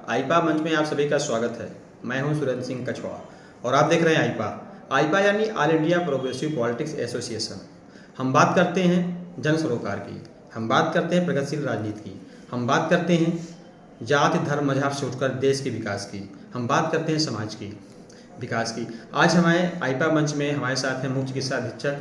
आईपा मंच में आप सभी का स्वागत है। मैं हूं सुरेंद्र सिंह कछवा और आप देख रहे हैं आईपा यानी all India progressive politics association. हम बात करते हैं जन सरोकार की, हम बात करते हैं प्रगतिशील राजनीति की, हम बात करते हैं जाति धर्म मजहब से उठकर देश के विकास की, हम बात करते हैं समाज की विकास की। आज हमारे आईपा मंच में हमारे साथ हैं मुख्य चिकित्सा अधीक्षक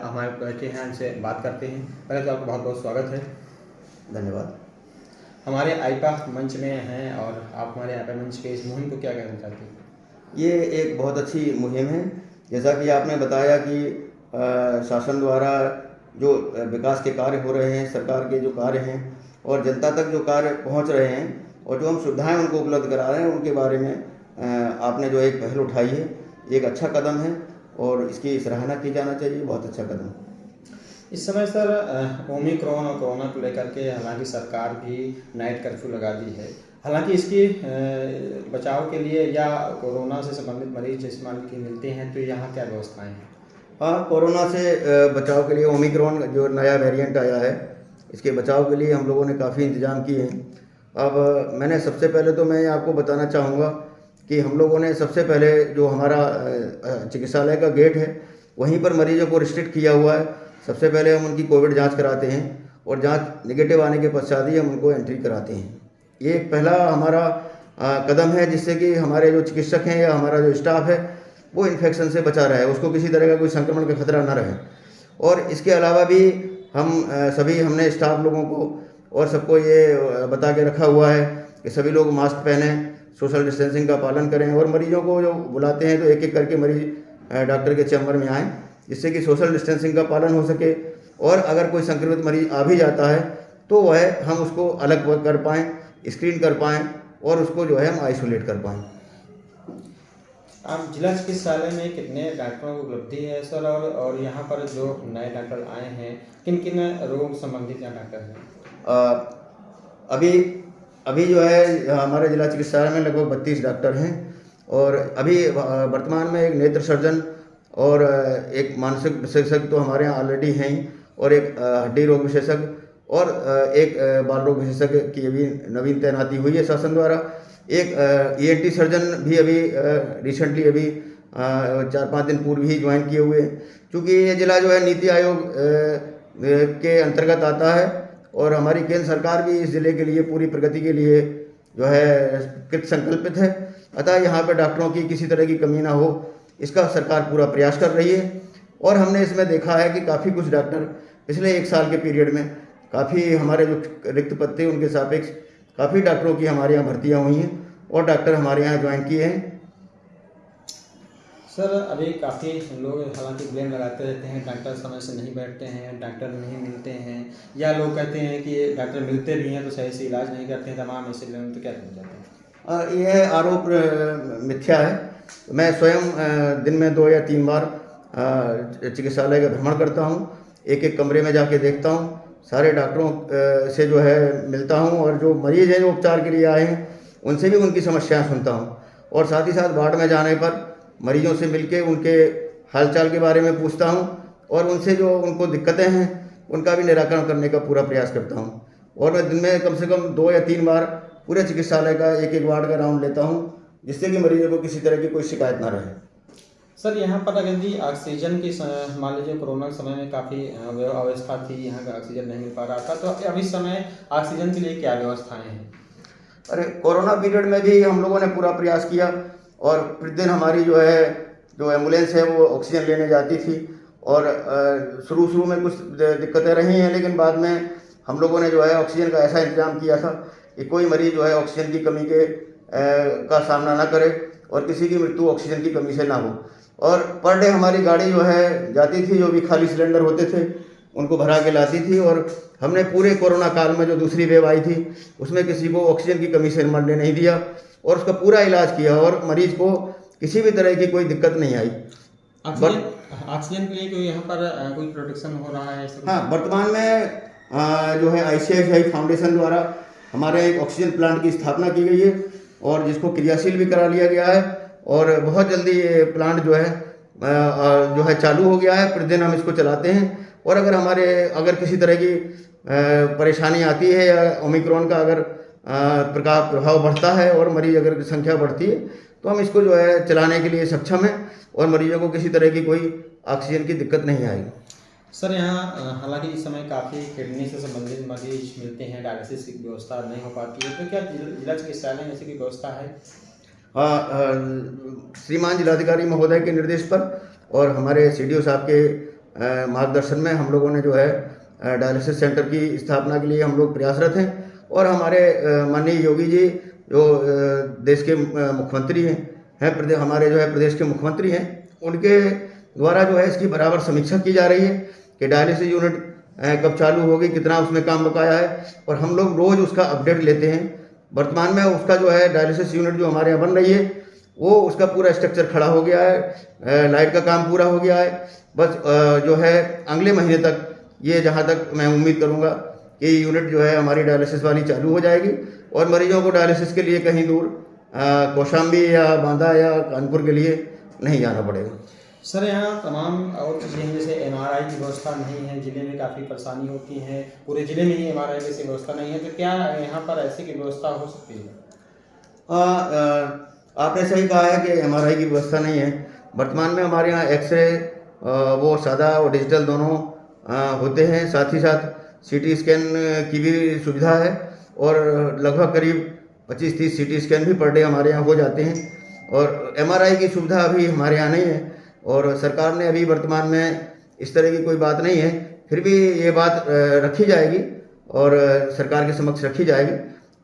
हमारे बैठे हैं, उनसे बात करते हैं। पहले तो आपका बहुत बहुत स्वागत है। धन्यवाद। हमारे आईपा मंच में हैं और आप हमारे आईपा मंच के इस मुहिम को क्या कहना चाहते हैं? ये एक बहुत अच्छी मुहिम है। जैसा कि आपने बताया कि शासन द्वारा जो विकास के कार्य हो रहे हैं, सरकार के जो कार्य हैं और जनता तक जो कार्य पहुंच रहे हैं और जो हम सुविधाएं उनको उपलब्ध करा रहे हैं, उनके बारे में आपने जो एक पहल उठाई है, एक अच्छा कदम है और इसकी सराहना की जाना चाहिए। बहुत अच्छा कदम। इस समय सर ओमिक्रॉन और कोरोना को लेकर के हालांकि सरकार भी नाइट कर्फ्यू लगा दी है। हालांकि इसकी बचाव के लिए या कोरोना से संबंधित मरीज इस्तेमाल की मिलते हैं तो यहाँ क्या व्यवस्थाएं हैं? हाँ, कोरोना से बचाव के लिए ओमिक्रॉन जो नया वेरिएंट आया है, इसके बचाव के लिए हम लोगों ने काफ़ी इंतजाम किए हैं। अब मैंने सबसे पहले तो मैं आपको बताना चाहूँगा कि हम लोगों ने सबसे पहले जो हमारा चिकित्सालय का गेट है वहीं पर मरीजों को रिस्ट्रिक्ट किया हुआ है। सबसे पहले हम उनकी कोविड जांच कराते हैं और जांच नेगेटिव आने के पश्चात ही हम उनको एंट्री कराते हैं। ये पहला हमारा कदम है जिससे कि हमारे जो चिकित्सक हैं या हमारा जो स्टाफ है वो इन्फेक्शन से बचा रहे, उसको किसी तरह का कोई संक्रमण का खतरा ना रहे। और इसके अलावा भी हमने स्टाफ लोगों को और सबको ये बता के रखा हुआ है कि सभी लोग मास्क पहने, सोशल डिस्टेंसिंग का पालन करें और मरीजों को जो बुलाते हैं तो एक एक करके मरीज डॉक्टर के चैम्बर में आएँ, जिससे कि सोशल डिस्टेंसिंग का पालन हो सके। और अगर कोई संक्रमित मरीज आ भी जाता है तो वह हम उसको अलग कर पाएँ, स्क्रीन कर पाएँ और उसको जो है हम आइसोलेट कर पाएँ। आप जिला चिकित्सालय में कितने डॉक्टरों की उपलब्धि है सर, और यहाँ पर जो नए डॉक्टर आए हैं किन किन रोग संबंधित यहाँ डॉक्टर हैं? अभी जो है हमारे जिला चिकित्सालय में लगभग 32 डॉक्टर हैं और अभी वर्तमान में एक नेत्र सर्जन और एक मानसिक विशेषज्ञ तो हमारे यहाँ ऑलरेडी हैं ही, और एक हड्डी रोग विशेषज्ञ और एक बाल रोग विशेषज्ञ की अभी नवीन तैनाती हुई है शासन द्वारा। एक ENT सर्जन भी अभी रिसेंटली 4-5 दिन पूर्व ही ज्वाइन किए हुए हैं। चूँकि ये जिला जो है नीति आयोग के अंतर्गत आता है और हमारी केंद्र सरकार भी इस ज़िले के लिए पूरी प्रगति के लिए जो है कृत संकल्पित है। अतः यहाँ पर डॉक्टरों की किसी तरह की कमी ना हो, इसका सरकार पूरा प्रयास कर रही है। और हमने इसमें देखा है कि काफ़ी कुछ डॉक्टर पिछले 1 साल के पीरियड में काफ़ी हमारे जो रिक्त पद थे उनके सापेक्ष काफ़ी डॉक्टरों की हमारे यहाँ भर्तियाँ हुई हैं और डॉक्टर हमारे यहाँ ज्वाइन किए हैं। सर अभी काफ़ी लोग हालांकि ब्लेम लगाते रहते हैं, डॉक्टर समय से नहीं बैठते हैं, डॉक्टर नहीं मिलते हैं, या लोग कहते हैं कि डॉक्टर मिलते भी हैं तो सही से इलाज नहीं करते हैं, तमाम ऐसे ब्लेम। तो क्या कहना चाहते हैं? यह आरोप मिथ्या है। मैं स्वयं दिन में 2 या 3 बार चिकित्सालय का भ्रमण करता हूँ, एक एक कमरे में जाके देखता हूँ, सारे डॉक्टरों से जो है मिलता हूँ और जो मरीज़ हैं जो उपचार के लिए आए हैं उनसे भी उनकी समस्याएं सुनता हूँ और साथ ही साथ वार्ड में जाने पर मरीजों से मिलके उनके हालचाल के बारे में पूछता हूँ और उनसे जो उनको दिक्कतें हैं उनका भी निराकरण करने का पूरा प्रयास करता हूँ। और मैं दिन में कम से कम 2 या 3 बार पूरे चिकित्सालय का एक एक वार्ड का राउंड लेता हूँ, जिससे कि मरीजों को किसी तरह की कोई शिकायत ना रहे। सर यहाँ पर अगर यदि ऑक्सीजन की मान लीजिए कोरोना के समय में काफ़ी अव्यवस्था थी, यहाँ का ऑक्सीजन नहीं मिल पा रहा था, तो अब इस समय ऑक्सीजन के लिए क्या व्यवस्थाएं हैं? अरे कोरोना पीरियड में भी हम लोगों ने पूरा प्रयास किया और प्रतिदिन हमारी जो एम्बुलेंस है वो ऑक्सीजन लेने जाती थी और शुरू में कुछ दिक्कतें रही हैं, लेकिन बाद में हम लोगों ने जो है ऑक्सीजन का ऐसा इंतजाम किया था कि कोई मरीज जो है ऑक्सीजन की कमी का सामना ना करे और किसी की मृत्यु ऑक्सीजन की कमी से ना हो। और पर डे हमारी गाड़ी जो है जाती थी, जो भी खाली सिलेंडर होते थे उनको भरा के लाती थी और हमने पूरे कोरोना काल में जो दूसरी वेव आई थी उसमें किसी को ऑक्सीजन की कमी से मरने नहीं दिया और उसका पूरा इलाज किया और मरीज को किसी भी तरह की कोई दिक्कत नहीं आई। ऑक्सीजन के लिए कोई यहाँ पर कोई प्रोटेक्शन हो रहा है? हाँ, वर्तमान में जो है ICICI फाउंडेशन द्वारा हमारे एक ऑक्सीजन प्लांट की स्थापना की गई है और जिसको क्रियाशील भी करा लिया गया है और बहुत जल्दी ये प्लांट जो है चालू हो गया है। प्रतिदिन हम इसको चलाते हैं और अगर किसी तरह की परेशानी आती है या ओमिक्रॉन का अगर प्रभाव बढ़ता है और मरीज अगर की संख्या बढ़ती है तो हम इसको जो है चलाने के लिए सक्षम हैं और मरीजों को किसी तरह की कोई ऑक्सीजन की दिक्कत नहीं आएगी। सर यहाँ हालांकि इस समय काफ़ी किडनी से संबंधित मरीज मिलते हैं, डायलिसिस की व्यवस्था नहीं हो पाती है, तो क्या जिला चिकित्सालय में ऐसी कोई व्यवस्था है? श्रीमान जिलाधिकारी महोदय के निर्देश पर और हमारे CDO साहब के मार्गदर्शन में हम लोगों ने जो है डायलिसिस सेंटर की स्थापना के लिए हम लोग प्रयासरत हैं और हमारे माननीय योगी जी जो देश के मुख्यमंत्री हैं हमारे जो है प्रदेश के मुख्यमंत्री हैं, उनके द्वारा जो है इसकी बराबर समीक्षा की जा रही है कि डायलिसिस यूनिट कब चालू होगी, कितना उसमें काम बकाया है और हम लोग रोज़ उसका अपडेट लेते हैं। वर्तमान में उसका जो है डायलिसिस यूनिट जो हमारे यहाँ बन रही है वो उसका पूरा स्ट्रक्चर खड़ा हो गया है, लाइट का काम पूरा हो गया है। बस जो है अगले महीने तक ये जहाँ तक मैं उम्मीद करूँगा कि यूनिट जो है हमारी डायलिसिस वाली चालू हो जाएगी और मरीजों को डायलिसिस के लिए कहीं दूर कौशाम्बी या बांदा या कानपुर के लिए नहीं जाना पड़ेगा। सर यहाँ तमाम और चीज़ें हैं, जैसे MRI की व्यवस्था नहीं है, ज़िले में काफ़ी परेशानी होती है, पूरे ज़िले में ही MRI जैसी व्यवस्था नहीं है, तो क्या यहाँ पर ऐसी की व्यवस्था हो सकती है? आपने सही कहा है कि MRI की व्यवस्था नहीं है। वर्तमान में हमारे यहाँ एक्सरे वो सादा और डिजिटल दोनों होते हैं, साथ ही साथ CT स्कैन की भी सुविधा है और लगभग करीब 25-30 CT स्कैन भी पर डे हमारे यहाँ हो जाते हैं और MRI की सुविधा अभी हमारे यहाँ नहीं है और सरकार ने अभी वर्तमान में इस तरह की कोई बात नहीं है। फिर भी ये बात रखी जाएगी और सरकार के समक्ष रखी जाएगी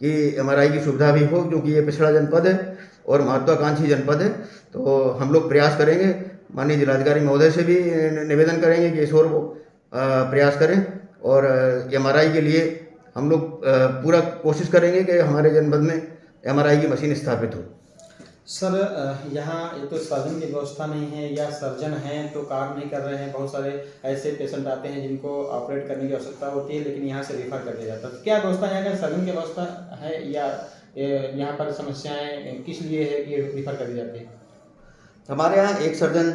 कि MRI की सुविधा भी हो, क्योंकि ये पिछड़ा जनपद है और महत्वाकांक्षी जनपद है। तो हम लोग प्रयास करेंगे, माननीय जिलाधिकारी महोदय से भी निवेदन करेंगे कि इस ओर वो प्रयास करें और MRI के लिए हम लोग पूरा कोशिश करेंगे कि हमारे जनपद में MRI की मशीन स्थापित हो। सर यहाँ ये तो सर्जन की व्यवस्था नहीं है या सर्जन हैं तो काम नहीं कर रहे हैं, बहुत सारे ऐसे पेशेंट आते हैं जिनको ऑपरेट करने की आवश्यकता होती है लेकिन यहाँ से रेफर कर दिया जाता है, तो क्या व्यवस्था यहाँ का सर्जन की व्यवस्था है या यहाँ पर समस्याएं किस लिए है कि रेफर कर दी जाती है? हमारे यहाँ एक सर्जन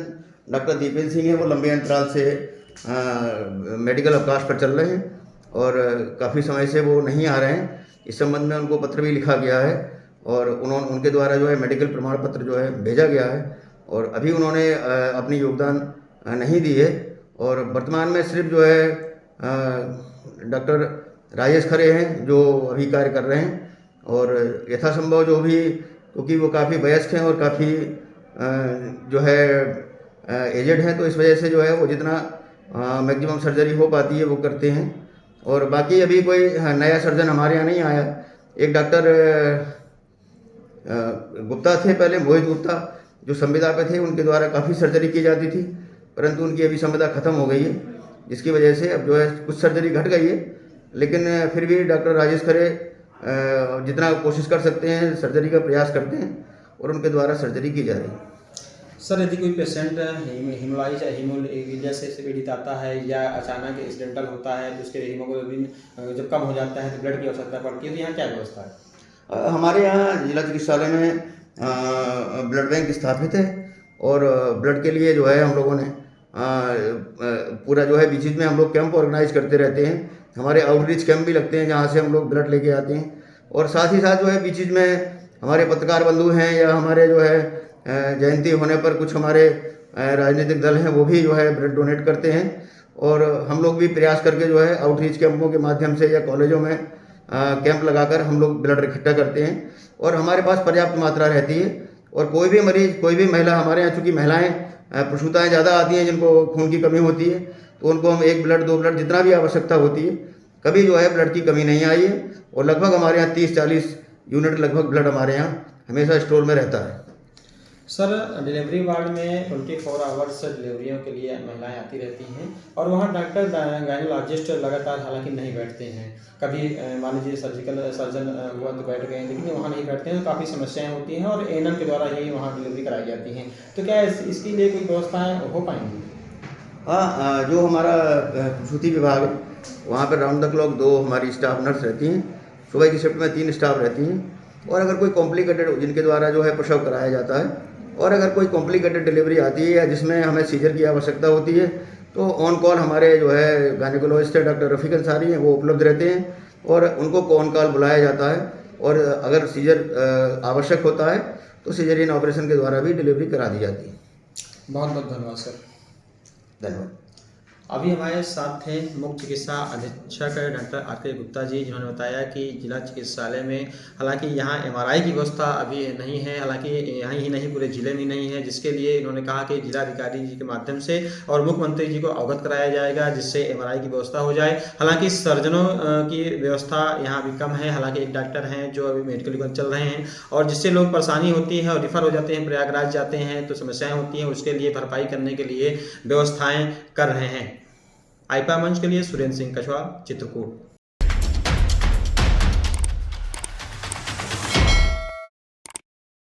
डॉक्टर दीपेंद्र सिंह है, वो लंबे अंतराल से मेडिकल अवकाश पर चल रहे हैं और काफ़ी समय से वो नहीं आ रहे हैं। इस संबंध में उनको पत्र भी लिखा गया है और उनके द्वारा जो है मेडिकल प्रमाण पत्र जो है भेजा गया है और अभी उन्होंने अपनी योगदान नहीं दी है और वर्तमान में सिर्फ जो है डॉक्टर राजेश खरे हैं जो अभी कार्य कर रहे हैं और यथासंभव जो भी, क्योंकि वो काफ़ी वयस्क हैं और काफ़ी जो है एजेड हैं, तो इस वजह से जो है वो जितना मैक्सिमम सर्जरी हो पाती है वो करते हैं और बाकी अभी कोई नया सर्जन हमारे यहाँ नहीं आया। एक डॉक्टर गुप्ता थे पहले, मोहित गुप्ता, जो संविदा पे थे, उनके द्वारा काफ़ी सर्जरी की जाती थी परंतु उनकी अभी संविदा ख़त्म हो गई है, जिसकी वजह से अब जो है कुछ सर्जरी घट गई है, लेकिन फिर भी डॉक्टर राजेश खरे जितना कोशिश कर सकते हैं सर्जरी का प्रयास करते हैं और उनके द्वारा सर्जरी की जा रही है। सर यदि कोई पेशेंट हीमोफीलिया से पीड़ित आता है या अचानक एक्सीडेंटल होता है तो उसके हीमोग्लोबिन जब कम हो जाता है तो ब्लड की आवश्यकता पड़ती है, तो यहाँ क्या व्यवस्था है? हमारे यहाँ जिला चिकित्सालय में ब्लड बैंक स्थापित है और ब्लड के लिए जो है हम लोगों ने पूरा जो है बीच में हम लोग कैंप ऑर्गेनाइज करते रहते हैं। हमारे आउटरीच कैंप भी लगते हैं जहाँ से हम लोग ब्लड लेके आते हैं और साथ ही साथ जो है बीच में हमारे पत्रकार बंधु हैं या हमारे जो है जयंती होने पर कुछ हमारे राजनीतिक दल हैं वो भी जो है ब्लड डोनेट करते हैं और हम लोग भी प्रयास करके जो है आउटरीच कैंपों के माध्यम से या कॉलेजों में कैंप लगाकर हम लोग ब्लड इकट्ठा करते हैं और हमारे पास पर्याप्त मात्रा रहती है और कोई भी मरीज, कोई भी महिला, हमारे यहाँ चूँकि महिलाएँ प्रसूताएँ ज़्यादा आती हैं जिनको खून की कमी होती है, तो उनको हम 1 ब्लड 2 ब्लड जितना भी आवश्यकता होती है, कभी जो है ब्लड की कमी नहीं आई है और लगभग हमारे यहाँ 30-40 यूनिट लगभग ब्लड हमारे यहाँ हमेशा स्टोर में रहता है। सर डिलीवरी वार्ड में 24 आवर्स डिलीवरियों के लिए महिलाएं आती रहती हैं और वहाँ डॉक्टर गायनोलॉजिस्ट लगातार हालांकि नहीं बैठते हैं, कभी मान लीजिए सर्जिकल सर्जन हुआ तो बैठ गए लेकिन वहाँ नहीं बैठते हैं तो काफ़ी समस्याएं होती हैं और एएनएम के द्वारा ही वहाँ डिलीवरी कराई जाती हैं, तो क्या इसके लिए कोई व्यवस्थाएँ हो पाएंगी? हाँ, जो हमारा प्रसूति विभाग है वहाँ पर राउंड द क्लॉक 2 हमारी स्टाफ नर्स रहती हैं, सुबह की शिफ्ट में 3 स्टाफ रहती हैं और अगर कोई कॉम्प्लिकेटेड जिनके द्वारा जो है प्रसव कराया जाता है और अगर कोई कॉम्प्लिकेटेड डिलीवरी आती है या जिसमें हमें सीजर की आवश्यकता होती है तो ऑन कॉल हमारे जो है गायनेकोलॉजिस्ट डॉक्टर रफ़ीक अंसारी हैं वो उपलब्ध रहते हैं और उनको ऑन कॉल बुलाया जाता है और अगर सीजर आवश्यक होता है तो सीजरियन ऑपरेशन के द्वारा भी डिलीवरी करा दी जाती है। बहुत बहुत धन्यवाद सर। धन्यवाद। अभी हमारे साथ थे मुख्य चिकित्सा अधीक्षक डॉक्टर आर.के. गुप्ता जी, जिन्होंने बताया कि जिला चिकित्सालय में हालांकि यहाँ एमआरआई की व्यवस्था अभी नहीं है, हालांकि यहाँ ही नहीं पूरे जिले में नहीं है, जिसके लिए इन्होंने कहा कि जिलाधिकारी जी के माध्यम से और मुख्यमंत्री जी को अवगत कराया जाएगा, जिससे एमआरआई की व्यवस्था हो जाए। हालांकि सर्जनों की व्यवस्था यहाँ अभी कम है, हालांकि एक डॉक्टर हैं जो अभी मेडिकल चल रहे हैं, और जिससे लोग परेशानी होती है और रिफर हो जाते हैं, प्रयागराज जाते हैं तो समस्याएं होती हैं, उसके लिए भरपाई करने के लिए व्यवस्थाएं कर रहे हैं। आईपा मंच के लिए सुरेंद्र सिंह कछवा, चित्रकूट।